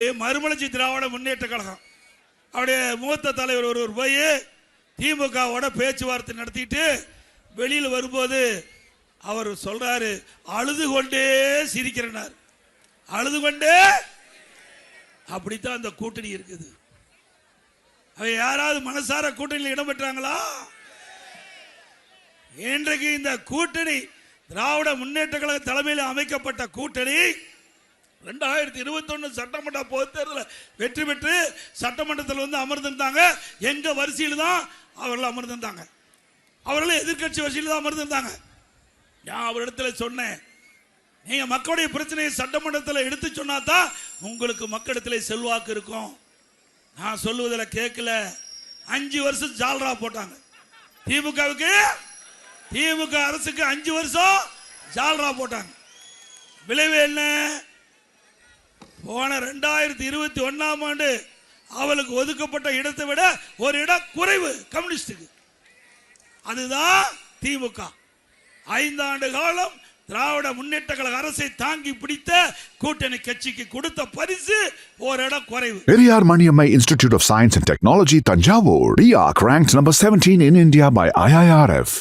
மறுமலர்ச்சி திராவிட முன்னேற்ற கழகம் அவருடைய மூத்த தலைவர் ஒருவர் போய் திமுகவோட பேச்சுவார்த்தை நடத்திட்டு வெளியில் வரும்போது அவர் சொல்றாரு, அழுது கொண்டே சிரிக்கிறார். அழுது கொண்டே. அப்படித்தான் அந்த கூட்டணி இருக்குது. அவ யாராவது மனசார கூட்டணியில் இடம் பெற்றாங்களா? இன்றைக்கு இந்த கூட்டணி திராவிட முன்னேற்ற கழக தலைமையில் அமைக்கப்பட்ட கூட்டணி 2021 சட்டமன்ற பொதுத் தேர்தலில் வெற்றி பெற்று சட்டமன்றத்தில் வந்து அமர்ந்திருந்தாங்க. எங்க வரிசையில் தான் அவர்கள் அமர்ந்திருந்தாங்க. அவர்கள் எதிர்கட்சி வரிசையில் தான் அமர்ந்திருந்தாங்க. நான் அவரிடத்துல சொன்னேன், நீங்க மக்களுடைய பிரச்சனையை சட்டமன்றத்தில் எடுத்து சொன்னா தான் உங்களுக்கு மக்களிடத்தில் செல்வாக்கு இருக்கும். நான் சொல்லுவதில் கேட்கல. 5 வருஷம் ஜால்ரா போட்டாங்க. திமுகவுக்கு, திமுக அரசுக்கு 5 வருஷம் ஜால்ரா போட்டாங்க. விளைவு என்ன? போன 2021ஆம் ஆண்டு அவளுக்கு ஒதுக்கப்பட்ட இடத்தை விட ஒரு இடம் குறைவு கம்யூனிஸ்டுக்கு. அதுதான் திமுக. 5 ஆண்டு காலம் திராவிட முன்னேற்ற கழக அரசை தாங்கி பிடித்த கூட்டணி கட்சிக்கு கொடுத்த பரிசு ஒரு இடம் குறைவு. Periyar Maniammai Institute of Science and Technology, Tanjavur. RIAC ranked number 17 in India by IIRF.